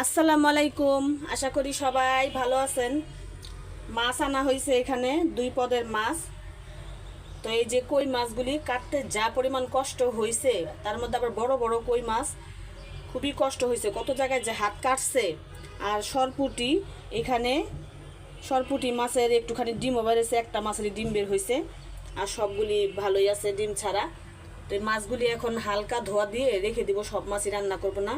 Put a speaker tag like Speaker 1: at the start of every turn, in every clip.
Speaker 1: আসসালামু আলাইকুম। আশা করি সবাই ভালো আছেন। মাছ আনা হয়েছে এখানে 2 পদের মাছ। তো এই যে কই মাছগুলি কাটতে যা পরিমাণ কষ্ট হয়েছে, তার মধ্যে আবার বড় বড় কই মাছ, খুবই কষ্ট হয়েছে। কত জায়গায় যে হাত কাটছে। আর সরপুটি, এখানে সরপুটি মাছের একটুখানি ডিমও বেরিয়েছে, একটা মাছের ডিম বের হয়েছে। আর সবগুলি ভালোই আছে ডিম ছাড়া। তো এই মাছগুলি এখন হালকা ধোয়া দিয়ে রেখে দিব, সব মাছই রান্না করব না।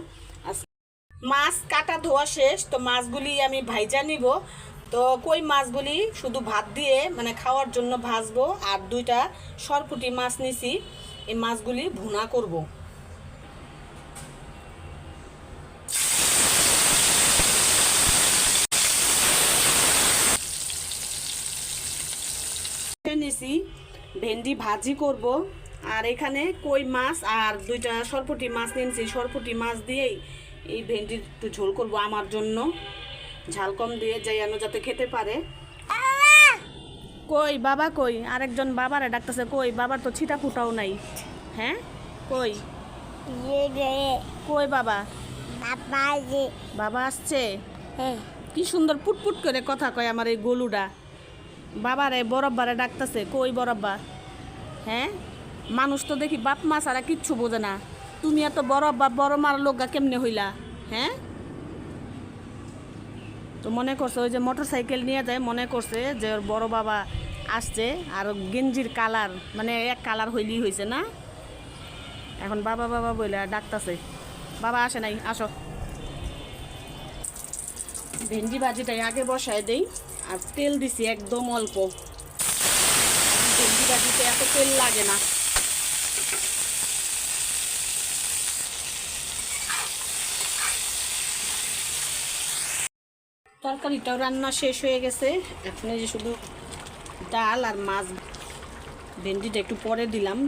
Speaker 1: মাছ কাটা ধোয়া শেষ, তো মাছগুলি আমি ভাইজা নিব। তো কই মাছগুলি শুধু ভাত দিয়ে মানে খাওয়ার জন্য ভাজবো, আর 2টা সরপুঁটি মাছ নিছি, এই মাছগুলি ভুনা করব। নিছি ভেন্ডি ভাজি করব। আর এখানে কই মাছ আর 2টা সরপুঁটি মাছ নিয়েছি, সরপুঁটি মাছ দিয়েই এই ভেন্ডির একটু ঝোল করব আমার জন্য, ঝাল কম দিয়ে যাইয়ানো যাতে খেতে পারে। কই বাবা, কই আরেকজন বাবারে ডাকতেছে, কই বাবার তো ছিটা ফুটাও নাই। হ্যাঁ কই কই বাবা? বাবা আসছে। কি সুন্দর পুটপুট করে কথা কয় আমার এই গলুটা। বাবারে বরব্বারে ডাকতেছে, কই বরব্বা? হ্যাঁ, মানুষ তো দেখি বাপ মা ছাড়া কিচ্ছু বোঝে না। তুমি এত বরব্বা বড় মার লোকগা কেমনে হইলা? হ্যাঁ, তো মনে করছে ওই যে মোটর সাইকেল নিয়ে যায়, মনে করছে যে ওর বড় বাবা আসছে। আর গেঞ্জির কালার মানে এক কালার হইলেই হয়েছে না। এখন বাবা বাবা বলে ডাকতেছে। বাবা আসে নাই, আসো। ভেন্ডি ভাজিটাই আগে বসায় দেই, আর তেল দিছি একদম অল্প। ভেন্ডি ভাজিতে এত তেল লাগে না। তরকারিটাও রান্না শেষ হয়ে গেছে। এখন এই যে শুধু ডাল আর মাছ, ভেন্ডিটা একটু পরে দিলাম।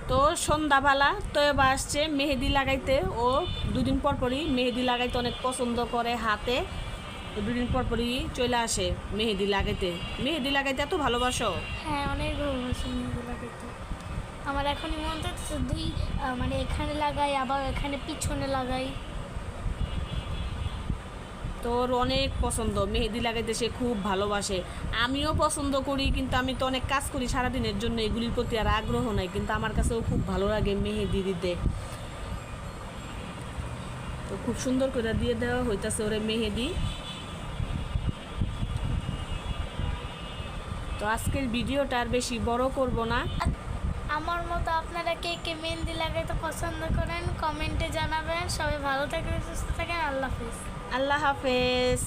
Speaker 1: তো সন্ধ্যাবেলা তো এবার আসছে মেহেদি লাগাইতে। ও 2 দিন পর পরই মেহেদি লাগাইতে অনেক পছন্দ করে হাতে। তো 2 দিন পর পরই চলে আসে মেহেদি লাগাইতে। মেহেদি লাগাইতে এত ভালোবাসো?
Speaker 2: হ্যাঁ, অনেক ভালোবাসি মেহেদি লাগাইতে। আমার এখনই মনে হচ্ছে মানে এখানে লাগাই, আবার এখানে পিছনে লাগাই।
Speaker 1: তোর অনেক পছন্দ মেহেদি লাগাইতে, সে খুব ভালোবাসে। আমিও পছন্দ করি, কিন্তু আমি তো অনেক কাজ করি সারাদিনের জন্য, এগুলির প্রতি আর আগ্রহ নাই। কিন্তু আমার কাছেও খুব ভালো লাগে মেহেদি দিতে। তো খুব সুন্দর করে দিয়ে দেওয়া হইতাছে ওরে মেহেদি। তো আজকের ভিডিওটা আর বেশি বড় করব না।
Speaker 2: আমার মতো আপনারা কে কে মেহেদি লাগাইতে পছন্দ করেন কমেন্টে জানাবেন। সবাই ভালো থাকেন, সুস্থ থাকেন। আল্লাহ হাফেজ।
Speaker 1: আল্লাহ হাফেজ।